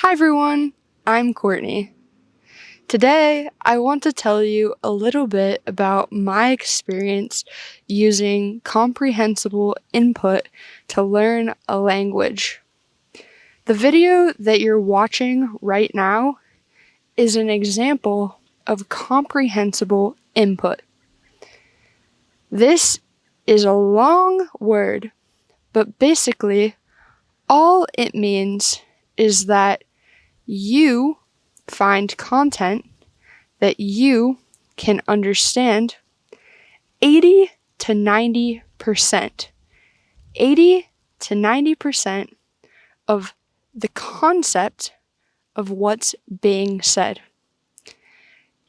Hi everyone, I'm Courtney. Today, I want to tell you a little bit about my experience using comprehensible input to learn a language. The video that you're watching right now is an example of comprehensible input. This is a long word, but basically, all it means is that you find content that you can understand 80 to 90%. 80 to 90% of the concept of what's being said.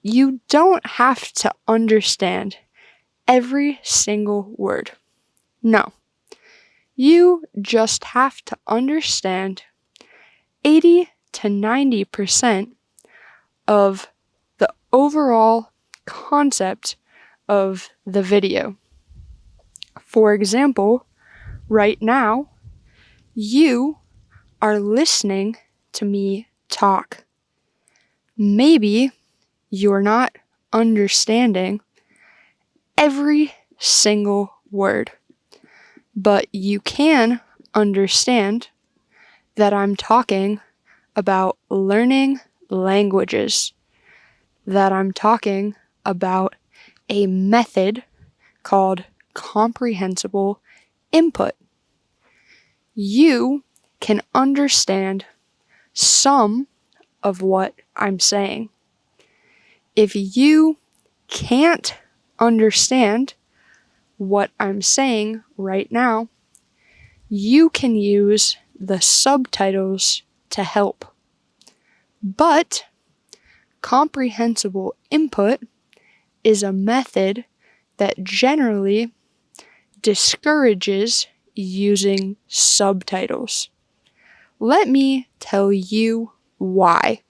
You don't have to understand every single word. No. You just have to understand 80 to 90% of the overall concept of the video. For example, right now, you are listening to me talk. Maybe you're not understanding every single word, but you can understand that I'm talking about learning languages, that I'm talking about a method called comprehensible input. You can understand some of what I'm saying. If you can't understand what I'm saying right now, you can use the subtitles to help. But comprehensible input is a method that generally discourages using subtitles. Let me tell you why.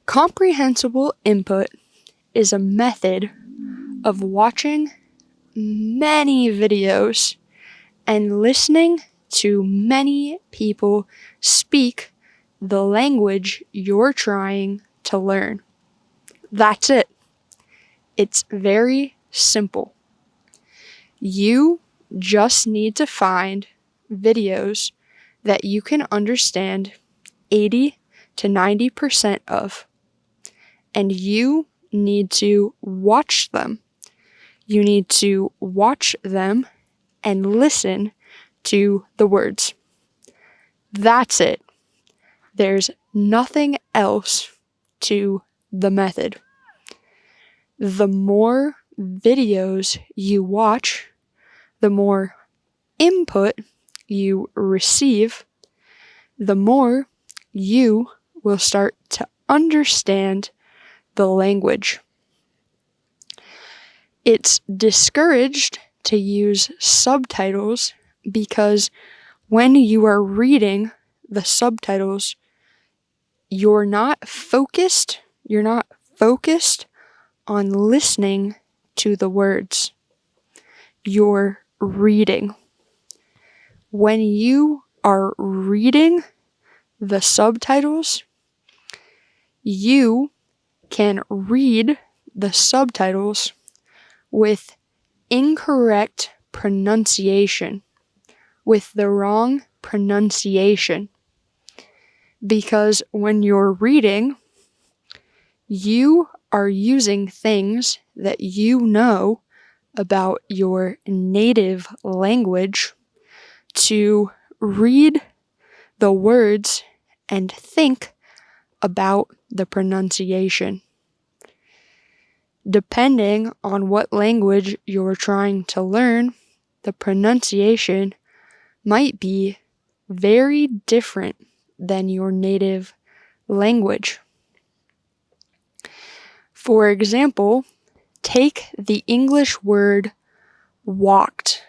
Comprehensible input is a method of watching many videos and listening to many people speak the language you're trying to learn. That's it. It's very simple. You just need to find videos that you can understand 80 to 90% of, and you need to watch them. You need to watch them and listen to the words. That's it. There's nothing else to the method. The more videos you watch, the more input you receive, the more you will start to understand the language. It's discouraged to use subtitles because when you are reading the subtitles, you're not focused on listening to the words. You're reading. When you are reading the subtitles, you can read the subtitles with incorrect pronunciation, with the wrong pronunciation. Because when you're reading, you are using things that you know about your native language to read the words and think about the pronunciation. Depending on what language you're trying to learn, the pronunciation might be very different than your native language. For example, take the English word walked.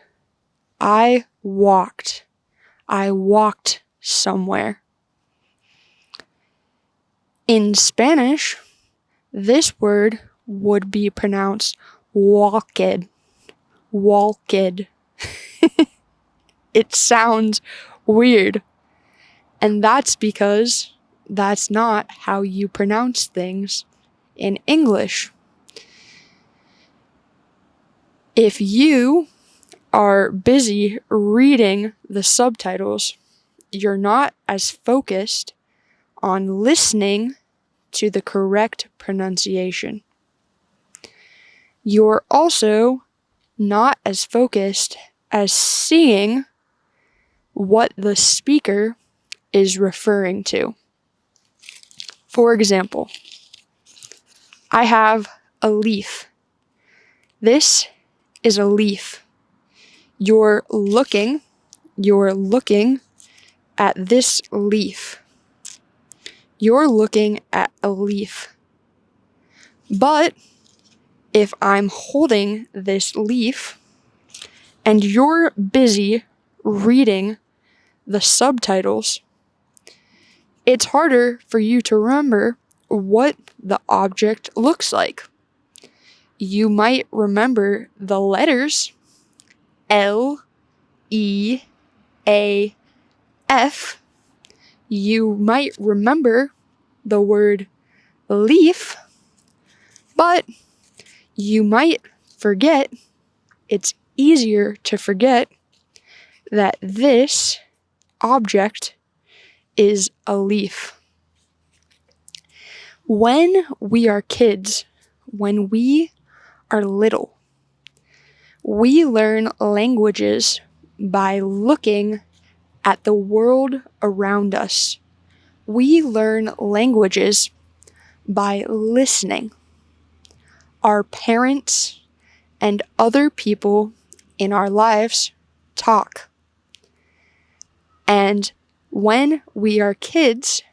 I walked. I walked somewhere. In Spanish, this word would be pronounced walked. Walked. It sounds weird. And that's because that's not how you pronounce things in English. If you are busy reading the subtitles, you're not as focused on listening to the correct pronunciation. You're also not as focused as seeing what the speaker is referring to. For example, I have a leaf. This is a leaf. You're looking at this leaf. You're looking at a leaf. But if I'm holding this leaf and you're busy reading the subtitles, it's harder for you to remember what the object looks like. You might remember the letters L, E, A, F. You might remember the word leaf, but you might forget, it's easier to forget that this object is a leaf. When we are kids, when we are little, we learn languages by looking at the world around us. We learn languages by listening. Our parents and other people in our lives talk. And when we are kids,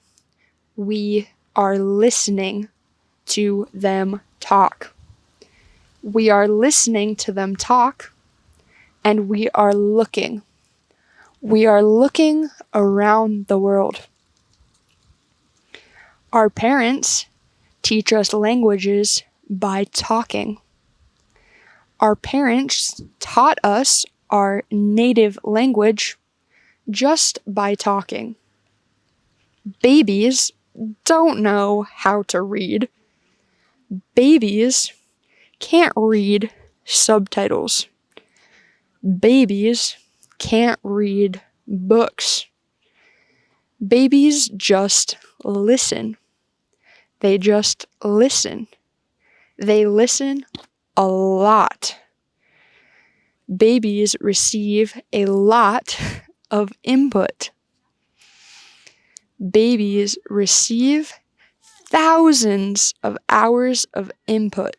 we are listening to them talk. We are listening to them talk, and we are looking. We are looking around the world. Our parents teach us languages by talking. Our parents taught us our native language just by talking. Babies don't know how to read. Babies can't read subtitles. Babies can't read books. Babies just listen. They just listen. They listen a lot. Babies receive a lot of input. Babies receive thousands of hours of input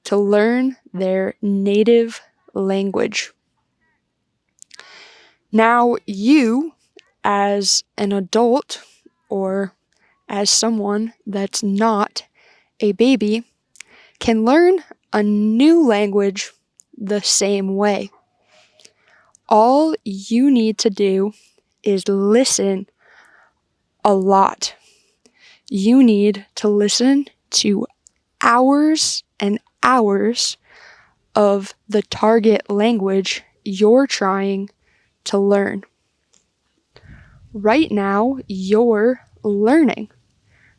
to learn their native language. Now, you, as an adult or as someone that's not a baby, can learn a new language the same way. All you need to do is listen a lot. You need to listen to hours and hours of the target language you're trying to learn. Right now, you're learning.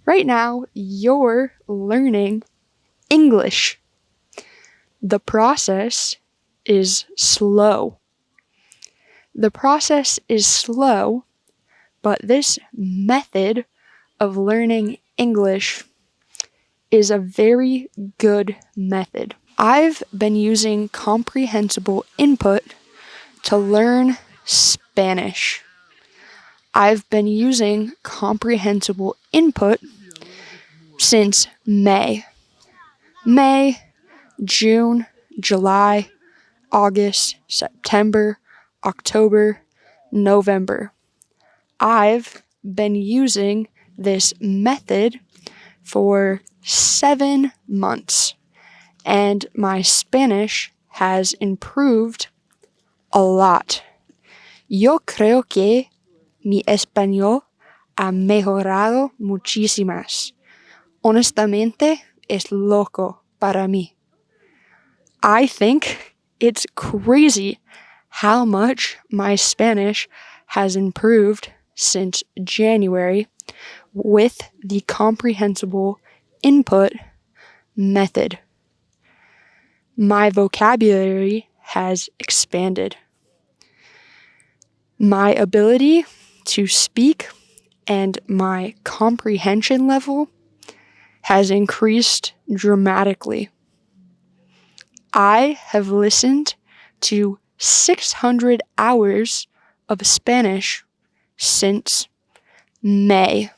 Right now, you're learning English. The process is slow. The process is slow, but this method of learning English is a very good method. I've been using comprehensible input to learn Spanish. I've been using comprehensible input since May. May, June, July, August, September, October, November. I've been using this method for 7 months, and my Spanish has improved a lot. Yo creo que mi español ha mejorado muchísimas. Honestamente, es loco para mí. I think it's crazy how much my Spanish has improved since January with the comprehensible input method. My vocabulary has expanded. My ability to speak and my comprehension level has increased dramatically. I have listened to 600 hours of Spanish since May.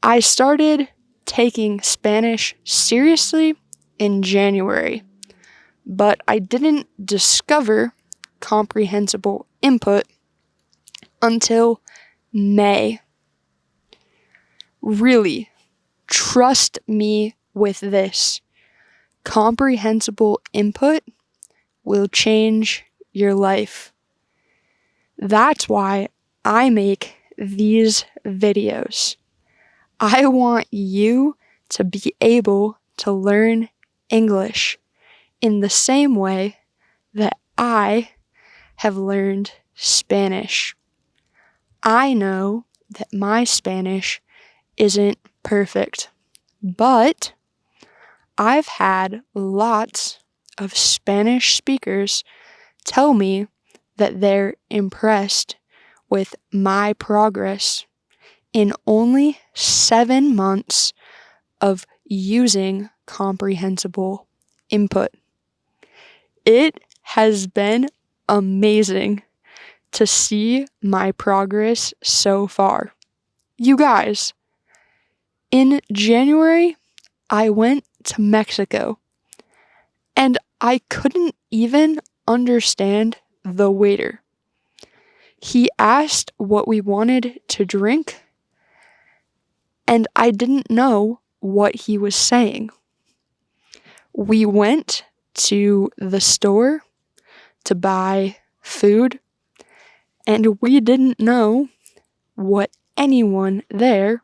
I started taking Spanish seriously in January, but I didn't discover comprehensible input until May. Really, trust me with this. Comprehensible input will change your life. That's why I make these videos. I want you to be able to learn English in the same way that I have learned Spanish. I know that my Spanish isn't perfect, but I've had lots of Spanish speakers tell me that they're impressed with my progress in only 7 months of using comprehensible input. It has been amazing to see my progress so far. You guys, in January, I went to Mexico, and I couldn't even understand the waiter. He asked what we wanted to drink, and I didn't know what he was saying. We went to the store to buy food, and we didn't know what anyone there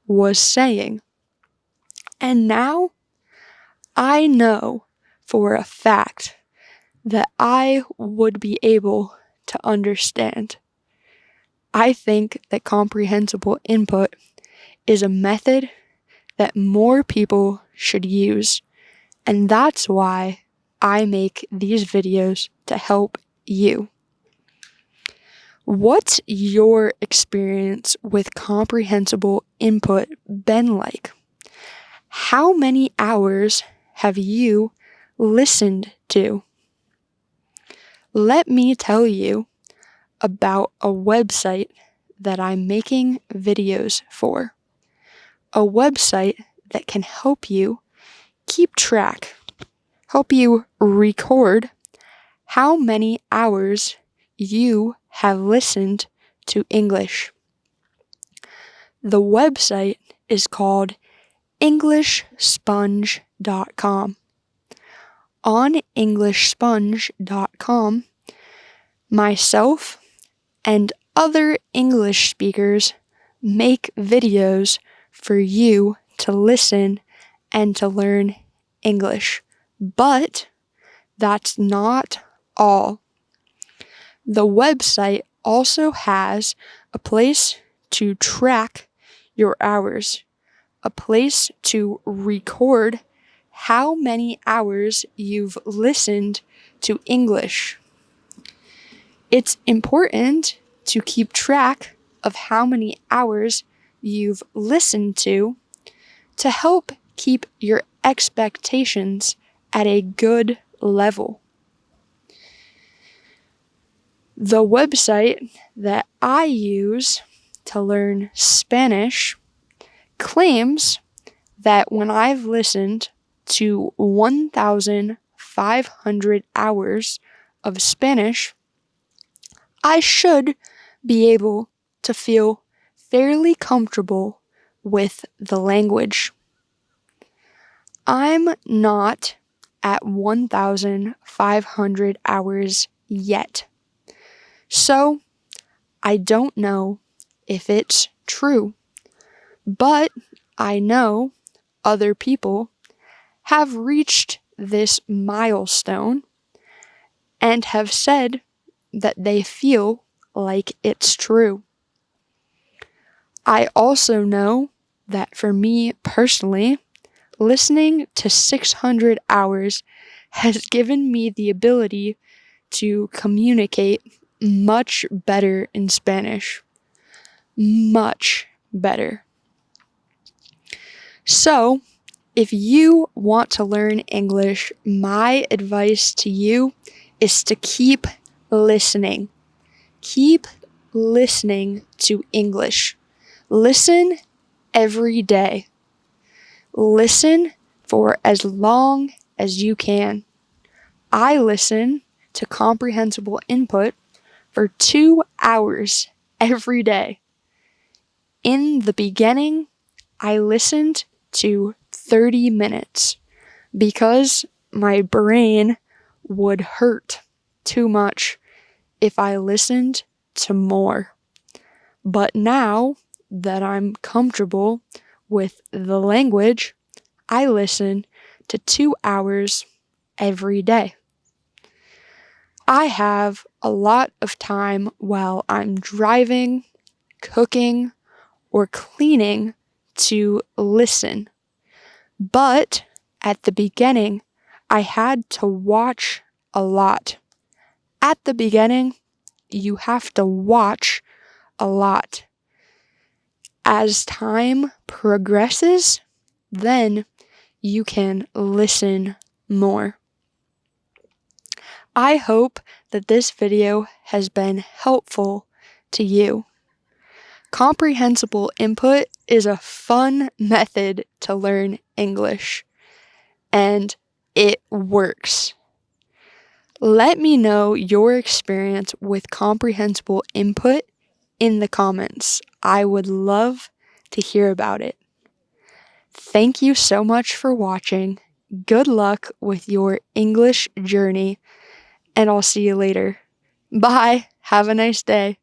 was saying. And now I know for a fact that I would be able to understand. I think that comprehensible input is a method that more people should use, and that's why I make these videos to help you. What's your experience with comprehensible input been like? How many hours have you listened to? Let me tell you about a website that I'm making videos for. A website that can help you keep track, help you record how many hours you have listened to English. The website is called EnglishSponge.com. On EnglishSponge.com, myself and other English speakers make videos for you to listen and to learn English. But that's not all. The website also has a place to track your hours, a place to record how many hours you've listened to English. It's important to keep track of how many hours you've listened to help keep your expectations at a good level. The website that I use to learn Spanish claims that when I've listened to 1,500 hours of Spanish, I should be able to feel fairly comfortable with the language. I'm not at 1,500 hours yet, so I don't know if it's true, but I know other people have reached this milestone and have said that they feel like it's true. I also know that for me personally, listening to 600 hours has given me the ability to communicate much better in Spanish. Much better. So, if you want to learn English, my advice to you is to keep listening. Keep listening to English. Listen every day. Listen for as long as you can. I listen to comprehensible input for 2 hours every day. In the beginning, I listened to 30 minutes because my brain would hurt too much if I listened to more. But now that I'm comfortable with the language, I listen to 2 hours every day. I have a lot of time while I'm driving, cooking, or cleaning to listen. But at the beginning, I had to watch a lot. At the beginning, you have to watch a lot. As time progresses, then you can listen more. I hope that this video has been helpful to you. Comprehensible input is a fun method to learn English, and it works. Let me know your experience with comprehensible input in the comments. I would love to hear about it. Thank you so much for watching. Good luck with your English journey, and I'll see you later. Bye. Have a nice day.